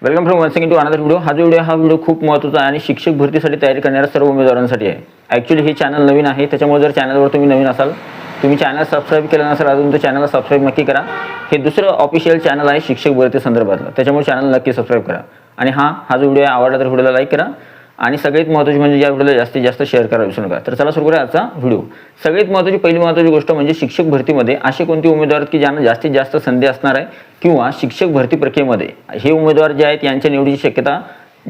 Welcome from once again to another video. हा video खूप महत्त्वाचा आहे आणि शिक्षक भरतीसाठी तयारी करणाऱ्या सर्व उमेदवारांसाठी आहे. ॲक्च्युली हे चॅनल नवीन आहे, त्याच्यामुळे जर चॅनलवर तुम्ही नवीन असाल, तुम्ही चॅनल सबस्क्राईब केलं नसेल अजून तर चॅनलला सबस्क्राईब नक्की करा. हे दुसरं ऑफिशियल चॅनल आहे शिक्षक भरती संदर्भातलं, त्याच्यामुळे चॅनल नक्की सबस्क्राईब करा. आणि हा जो व्हिडिओ आवडला तर व्हिडिओला लाईक करा आणि सगळ्यात महत्त्वाची म्हणजे या व्हिडिओला जास्तीत जास्त शेअर करा विसरू नका. तर चला सुरू करूया आजचा व्हिडिओ. सगळ्यात पहिली गोष्ट म्हणजे शिक्षक भरतीमध्ये असे कोणते उमेदवार आहेत की ज्यांना जास्तीत जास्त संधी असणार आहे किंवा शिक्षक भरती प्रक्रियेमध्ये हे उमेदवार जे आहेत यांच्या निवडीची शक्यता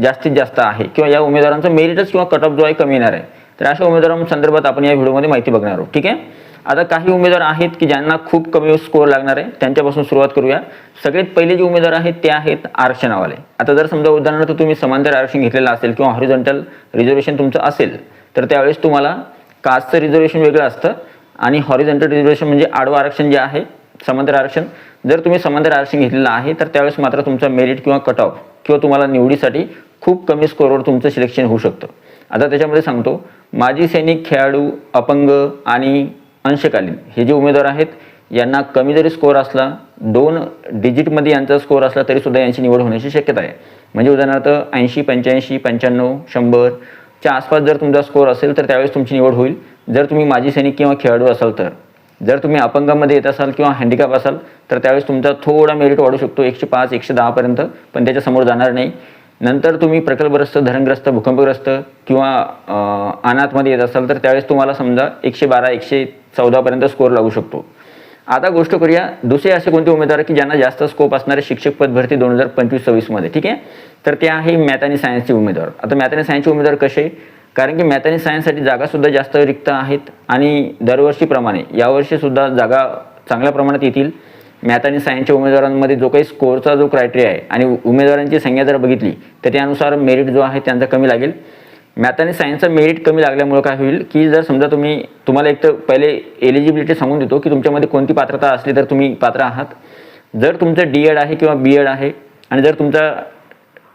जास्तीत जास्त आहे किंवा या उमेदवारांचा मेरिटच किंवा कट ऑफ जो आहे कमी येणार आहे. तर अशा उमेदवारांसंदर्भात आपण या व्हिडिओमध्ये माहिती बघणार आहोत. ठीक आहे. आता काही उमेदवार आहेत की ज्यांना खूप कमी स्कोअर लागणार आहे, त्यांच्यापासून सुरुवात करूया. सगळ्यात पहिले जे उमेदवार आहेत ते आहेत आरक्षणावाले. आता जर समजा उदाहरणार्थ तुम्ही समांतर आरक्षण घेतलेलं असेल किंवा हॉरिझॉन्टल रिझर्वेशन तुमचं असेल तर त्यावेळेस तुम्हाला कास्टचं रिझर्वेशन वेगळं असतं आणि हॉरिझॉन्टल रिझर्वेशन म्हणजे आडवं आरक्षण जे आहे समांतर आरक्षण. जर तुम्ही समांतर आरक्षण घेतलेलं आहे तर त्यावेळेस मात्र तुमचा मेरिट किंवा कट ऑफ किंवा तुम्हाला निवडीसाठी खूप कमी स्कोअरवर तुमचं सिलेक्शन होऊ शकतं. आता त्याच्यामध्ये सांगतो, माजी सैनिक, खेळाडू, अपंग आणि अंशकालीन हे जे उमेदवार आहेत यांना कमी जरी स्कोअर असला, 2 डिजिटमध्ये यांचा स्कोअर असला तरीसुद्धा यांची निवड होण्याची शक्यता आहे. म्हणजे उदाहरणार्थ 80, 85, 95, 100च्या आसपास जर तुमचा स्कोअर असेल तर त्यावेळेस तुमची निवड होईल. जर तुम्ही माजी सैनिक किंवा खेळाडू असाल तर. जर तुम्ही अपंगामध्ये येत असाल किंवा हँडिकॅप असाल तर त्यावेळेस तुमचा थोडा मेरिट वाढू शकतो 105, 110 पर्यंत, पण त्याच्यासमोर जाणार नाही. नंतर तुम्ही प्रकल्पग्रस्त, धरणग्रस्त, भूकंपग्रस्त किंवा अनाथमध्ये येत असाल तर त्यावेळेस तुम्हाला समजा 112, 114 पर्यंत स्कोअर लागू शकतो. आता गोष्ट करूया दुसरे असे कोणते उमेदवार की ज्यांना जास्त स्कोप असणारे शिक्षक पद भरती 2025-26 मध्ये. ठीक आहे. तर ते आहे मॅथ आणि सायन्सचे उमेदवार. आता मॅथ आणि सायन्सचे उमेदवार कसे, कारण की मॅथ आणि सायन्ससाठी जागासुद्धा जास्त रिक्त आहेत आणि दरवर्षीप्रमाणे यावर्षीसुद्धा जागा चांगल्या प्रमाणात येतील. मॅथ आणि सायन्सच्या उमेदवारांमध्ये जो काही स्कोअरचा जो क्रायटेरिया आहे आणि उमेदवारांची संख्या जर बघितली तर त्यानुसार मेरिट जो आहे त्यांचा कमी लागेल. मॅथ आणि सायन्सचा मेरिट कमी लागल्यामुळे काय होईल की जर समजा तुम्हाला एक तर पहिले एलिजिबिलिटी सांगून देतो की तुमच्यामध्ये कोणती पात्रता असली तर तुम्ही पात्र आहात. जर तुमचं DED आहे किंवा BEd आहे आणि जर तुमचा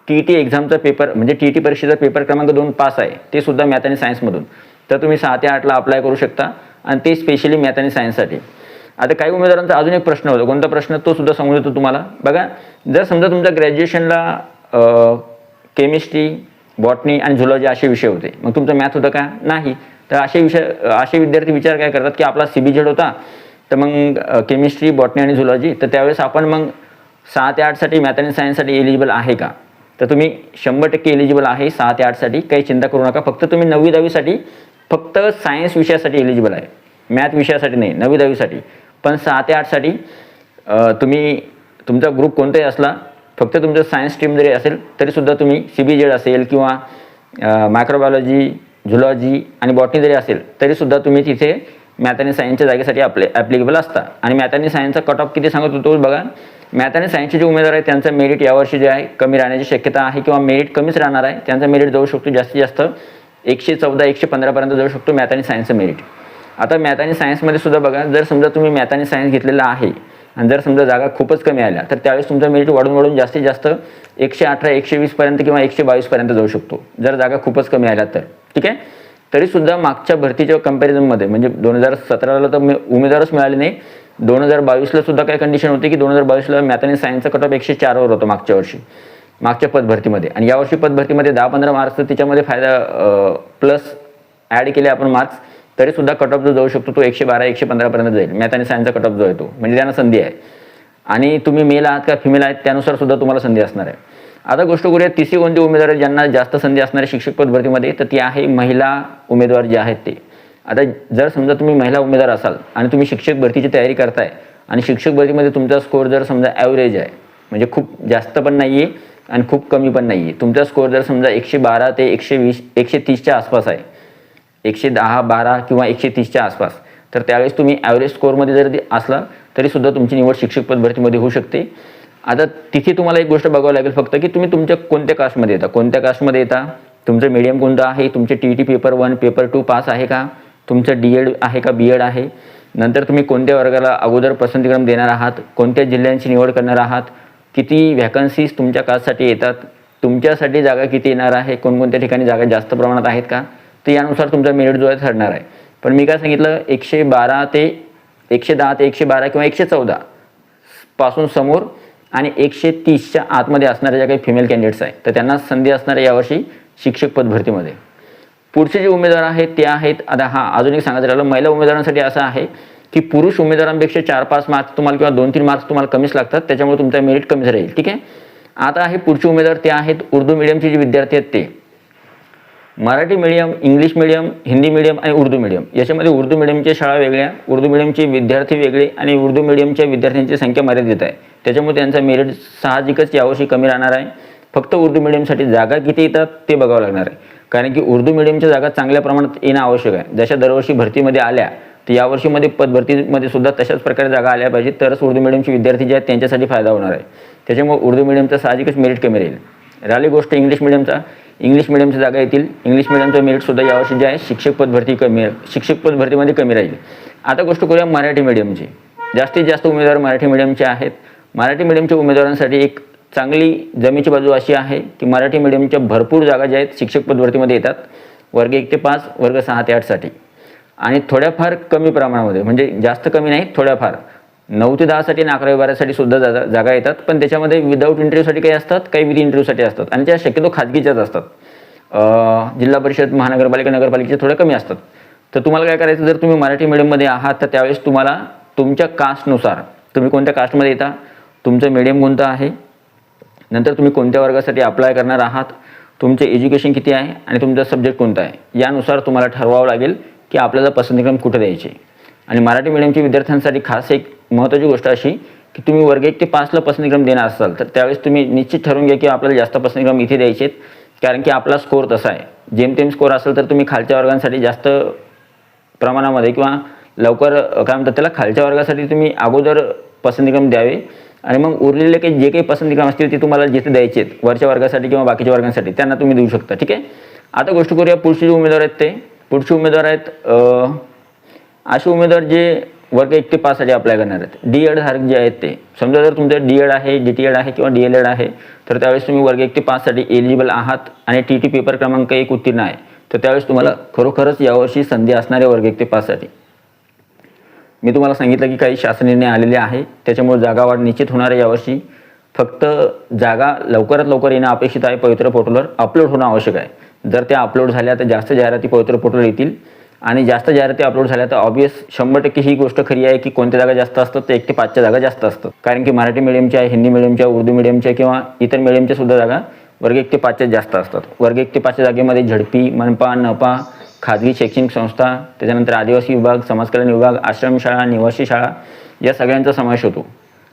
TET एक्झामचा पेपर म्हणजे TET परीक्षेचा पेपर क्रमांक 2 पास आहे ते सुद्धा मॅथ आणि सायन्समधून, तर तुम्ही 6 ते 8ला अप्लाय करू शकता आणि ते स्पेशली मॅथ आणि सायन्ससाठी. आता काही उमेदवारांचा अजून एक प्रश्न होतो, कोणता प्रश्न तो सुद्धा सांगून देतो तुम्हाला. बघा, जर समजा तुमच्या ग्रॅज्युएशनला केमिस्ट्री, बॉटनी आणि झुलॉजी असे विषय होते, मग तुमचं मॅथ होतं का? नाही. तर असे विद्यार्थी विचार काय करतात की आपला CBZ होता तर मग केमिस्ट्री, बॉटनी आणि झुलॉजी, तर त्यावेळेस आपण मग 6 ते 8साठी मॅथ आणि सायन्ससाठी एलिजिबल आहे का? तर तुम्ही 100% एलिजिबल आहे 6 ते 8साठी, काही चिंता करू नका. फक्त तुम्ही 9वी 10वीसाठी फक्त सायन्स विषयासाठी एलिजिबल आहे, मॅथ विषयासाठी नाही, 9वी 10वीसाठी. पण 6 ते 8साठी तुम्ही तुमचा ग्रुप कोणताही असला, फक्त तुमचं सायन्स स्ट्रीम जरी असेल तरीसुद्धा तुम्ही CBZ असेल किंवा मायक्रोबायोलॉजी, झुलॉजी आणि बॉटनी जरी असेल तरीसुद्धा तुम्ही तिथे मॅथ आणि सायन्सच्या जागेसाठी ॲप्लिकेबल असता. आणि मॅथ आणि सायन्सचा कट ऑफ किती सांगत होतो बघा. मॅथ आणि सायन्सचे जे उमेदवार आहेत त्यांचं मेरिट यावर्षी जे आहे कमी राहण्याची शक्यता आहे किंवा मेरिट कमीच राहणार आहे. त्यांचा मेरिट जाऊ शकतो जास्तीत जास्त 114, 115 पर्यंत जाऊ शकतो मॅथ आणि सायन्सचं मेरिट. आता मॅथ आणि सायन्समध्ये सुद्धा बघा, जर समजा तुम्ही मॅथ आणि सायन्स घेतलेला आहे आणि जर समजा जागा खूपच कमी आल्या तर त्यावेळेस तुमचा मेरिट वाढून जास्तीत जास्त 118, 120 पर्यंत किंवा 122 पर्यंत जाऊ शकतो जर जागा खूपच कमी आल्या तर. ठीक आहे. तरीसुद्धा मागच्या भरतीच्या कंपॅरिझनमध्ये म्हणजे 2017ला तर उमेदवारच मिळाले नाही, 2022ला सुद्धा काय कंडिशन होती की 2022ला मॅथ आणि सायन्सचा कट ऑफ 104वर होतं मागच्या पदभरतीमध्ये. आणि यावर्षी पदभरतीमध्ये 10-15 मार्क्स त्याच्यामध्ये फायदा प्लस ॲड केले आपण मार्क्स, तरीसुद्धा कट ऑफ जो जाऊ शकतो तो 112, 115 पर्यंत जाईल. मॅथ आणि सायन्सचा कट ऑफ जो आहे तो म्हणजे त्यांना संधी आहे. आणि तुम्ही मेल आहात का फिमेल आहेत त्यानुसार सुद्धा तुम्हाला संधी असणार आहे. आता गोष्ट करूया तिसरी कोणती उमेदवार आहेत ज्यांना जास्त संधी असणार आहे शिक्षक पद भरतीमध्ये, तर ती आहे महिला उमेदवार जे आहेत ते. आता जर समजा तुम्ही महिला उमेदवार असाल आणि तुम्ही शिक्षक भरतीची तयारी करताय आणि शिक्षक भरतीमध्ये तुमचा स्कोअर जर समजा ॲव्हरेज आहे, म्हणजे खूप जास्त पण नाही आहे आणि खूप कमी पण नाही आहे, तुमचा स्कोअर जर समजा 112 ते 120, 130च्या आसपास आहे, 110, 12 किंवा 130च्या आसपास, तर त्यावेळेस तुम्ही ॲव्हरेज स्कोअरमध्ये जर असला तरीसुद्धा तुमची निवड शिक्षक पद भरतीमध्ये होऊ शकते. आता तिथे तुम्हाला एक गोष्ट बघावं लागेल फक्त की तुम्ही तुमच्या कोणत्या कास्टमध्ये येता, तुमचं मीडियम कोणतं आहे, तुमचे TET पेपर 1, पेपर 2 पास आहे का, तुमचं DED आहे का, BEd आहे, नंतर तुम्ही कोणत्या वर्गाला अगोदर पसंतीक्रम देणार आहात, कोणत्या जिल्ह्यांची निवड करणार आहात, किती व्हॅकन्सीज तुमच्या कास्टसाठी येतात, तुमच्यासाठी जागा किती येणार आहे, कोणकोणत्या ठिकाणी जागा जास्त प्रमाणात आहेत का, तर यानुसार तुमचा मेरिट जो आहे ठरणार आहे. पण मी काय सांगितलं 110 ते 112 किंवा 114 पासून समोर आणि 130च्या आतमध्ये असणाऱ्या ज्या काही फिमेल कॅन्डिडेट्स आहेत तर त्यांना संधी असणार आहे यावर्षी शिक्षक पद भरतीमध्ये. पुढचे जे उमेदवार आहेत ते आहेत, आता अजून एक सांगायचं राहिलं, महिला उमेदवारांसाठी असं आहे की पुरुष उमेदवारांपेक्षा 4-5 मार्क्स तुम्हाला किंवा 2-3 मार्क्स तुम्हाला कमीच लागतात, त्याच्यामुळे तुमचा मेरिट कमीच राहील. ठीक आहे. आता आहे पुढचे उमेदवार ते आहेत उर्दू मीडियमचे जे विद्यार्थी आहेत ते. Marathi medium, English medium, Hindi medium आणि उर्दू मीडियम, याच्यामध्ये उर्दू मीडियमच्या शाळा वेगळ्या, उर्दू मीडियमचे विद्यार्थी वेगळे आणि उर्दू मीडियमच्या विद्यार्थ्यांची संख्या मर्यादित आहे, त्याच्यामुळे त्यांचा मेरिट साहजिकच यावर्षी कमी राहणार आहे. फक्त उर्दू मीडियमसाठी जागा किती येतात ते बघावं लागणार आहे, कारण की उर्दू मीडियमच्या जागा चांगल्या प्रमाणात येणं आवश्यक आहे. जशा दरवर्षी भरतीमध्ये आल्या तर यावर्षीमध्ये पदभरतीमध्ये सुद्धा तशाच प्रकारे जागा आल्या पाहिजेत, तरच उर्दू मीडियमचे विद्यार्थी जे आहेत त्यांच्यासाठी फायदा होणार आहे. त्याच्यामुळे उर्दू मीडियमचा साहजिकच मेरिट कमी राहील. राहिली गोष्ट इंग्लिश मीडियमचा, इंग्लिश मीडियमच्या जागा येतील. इंग्लिश मीडियमचं मेरिटसुद्धा यावर्षी जे आहे शिक्षक पद भरतीमध्ये कमी राहील. आता गोष्ट करूया मराठी मीडियमची. जास्तीत जास्त उमेदवार मराठी मीडियमचे आहेत. मराठी मीडियमच्या उमेदवारांसाठी एक चांगली जमेची बाजू अशी आहे की मराठी मीडियमच्या भरपूर जागा ज्या आहेत शिक्षक पद भरतीमध्ये येतात, वर्ग 1 ते 5, वर्ग 6 ते 8 साठी, आणि थोड्याफार कमी प्रमाणामध्ये, म्हणजे जास्त कमी नाही, थोड्याफार 9 ते 10 साठी आणि 11-12 साठी सुद्धा जागा येतात. पण त्याच्यामध्ये विदाऊट इंटरव्ह्यूसाठी काही असतात, काही विथ इंटरव्ह्यूसाठी असतात आणि त्या शक्यतो खाजगीच्याच असतात. जिल्हा परिषद, महानगरपालिका, नगरपालिकेचे थोड्या कमी असतात. तर तुम्हाला काय करायचं, जर तुम्ही मराठी मीडियममध्ये आहात तर त्यावेळेस तुम्हाला तुमच्या कास्टनुसार, तुम्ही कोणत्या कास्टमध्ये येता, तुमचं मीडियम कोणतं आहे, नंतर तुम्ही कोणत्या वर्गासाठी अप्लाय करणार आहात, तुमचे एज्युकेशन किती आहे आणि तुमचा सब्जेक्ट कोणता आहे, यानुसार तुम्हाला ठरवावं लागेल की आपल्याला पसंतीक्रम कुठे द्यायचे. आणि मराठी मीडियमच्या विद्यार्थ्यांसाठी खास एक महत्त्वाची गोष्ट अशी की तुम्ही वर्ग 1 ते 5ला पसंतीक्रम देणार असाल तर त्यावेळेस तुम्ही निश्चित ठरवून घ्या की आपल्याला जास्त पसंतीक्रम इथे द्यायचे आहेत, कारण की आपला स्कोर तसा आहे. जेमतेम स्कोर असेल तर तुम्ही खालच्या वर्गांसाठी जास्त प्रमाणामध्ये किंवा लवकर काय म्हणतात त्याला, खालच्या वर्गासाठी तुम्ही अगोदर पसंतीक्रम द्यावे आणि मग उरलेले काही जे काही पसंतीक्रम असतील ते तुम्हाला जिथे द्यायचे आहेत वरच्या वर्गासाठी किंवा बाकीच्या वर्गांसाठी त्यांना तुम्ही देऊ शकता. ठीक आहे. आता गोष्ट करूया पुढचे जे उमेदवार आहेत ते. पुढचे उमेदवार आहेत असे उमेदवार जे वर्ग 1 ते 5 साठी अप्लाय करणार आहेत. डी.एड धारक जे आहेत ते. समजा जर तुमचं डी.एड आहे, डी.टी.एड आहे किंवा डी.एल.एड आहे तर त्यावेळेस तुम्ही वर्ग 1 ते 5 साठी एलिजिबल आहात आणि टी.टी पेपर क्रमांक 1 उत्तीर्ण आहे, तर त्यावेळेस तुम्हाला खरोखरच यावर्षी संधी असणार आहे वर्ग 1 ते 5 साठी. मी तुम्हाला सांगितलं की काही शासन निर्णय आलेले आहे, त्याच्यामुळे जागा वाढ निश्चित होणार आहे यावर्षी. फक्त जागा लवकरात लवकर येणं अपेक्षित आहे, पवित्र पोर्टलवर अपलोड होणं आवश्यक आहे. जर त्या अपलोड झाल्या तर जास्त जाहिराती पवित्र पोर्टलवर येतील आणि जास्त जाहिराती अपलोड झाल्या तर ऑब्वियस 100% ही गोष्ट खरी आहे की कोणत्या जागा जास्त असतात तर 1 ते 5च्या जागा जास्त असतात, कारण की मराठी मीडियमच्या, हिंदी मीडियमच्या, उर्दू मीडियमच्या किंवा इतर मीडियमच्या सुद्धा जागा वर्ग 1 ते 5च्या जास्त असतात. वर्ग 1 ते 5च्या जागेमध्ये झडपी, मनपा, नपा, खाजगी शैक्षणिक संस्था, त्याच्यानंतर आदिवासी विभाग, समाजकल्याण विभाग, आश्रमशाळा, निवासी शाळा या सगळ्यांचा समावेश होतो.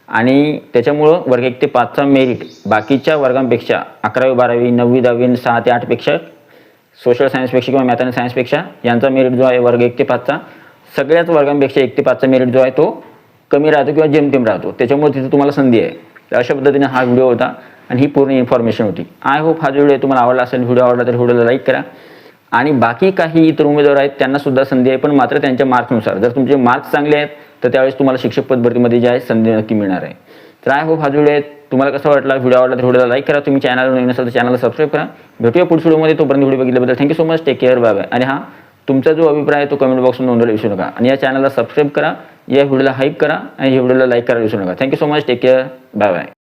आणि त्याच्यामुळं वर्ग 1 ते 5चा मेरिट बाकीच्या वर्गांपेक्षा 11वी 12वी 9वी 10वी 6 ते 8पेक्षा, सोशल सायन्सपेक्षा किंवा मॅथ आणि सायन्सपेक्षा यांचा मेरिट जो आहे वर्ग 1 ते 5चा सगळ्याच वर्गांपेक्षा 1 ते 5चा मेरिट जो आहे तो कमी राहतो किंवा जेमतेम राहतो, त्याच्यामुळे तिथे तुम्हाला संधी आहे. तर अशा पद्धतीने हा व्हिडिओ होता आणि ही पूर्ण इन्फॉर्मेशन होती. आय होप हा व्हिडिओ तुम्हाला आवडला असेल. व्हिडिओ आवडला तर व्हिडिओला लाईक करा. आणि बाकी काही इतर उमेदवार आहेत त्यांना सुद्धा संधी आहे, पण मात्र त्यांच्या मार्क्सनुसार. जर तुमचे मार्क्स चांगले आहेत तर त्यावेळेस तुम्हाला शिक्षक पद भरतीमध्ये जे आहे संधी नक्की मिळणार आहे. तर आय होप हा व्हिडिओ आहे तुम्हाला कसा वाटला. व्हिडिओ आवडला तर व्हिडिओला लाईक करा. तुम्ही चॅनलवर नवीन असाल तर चॅनलला सबस्क्राईब करा. भेटूया पुढच्या व्हिडिओमध्ये. तोपर्यंत व्हिडिओ बघितल्याबद्दल thank you so much. Take care. Bye bye. आणि तुमचा जो अभिप्राय आहे तो कमेंट बॉक्समध्ये नोंदवायला विसरू नका. आणि या चॅनलला सबस्क्राईब करा, या व्हिडिओला हाईप करा आणि या व्हिडिओला लाईक करायला विसरू नका. Thank you so much. Take care. Bye bye.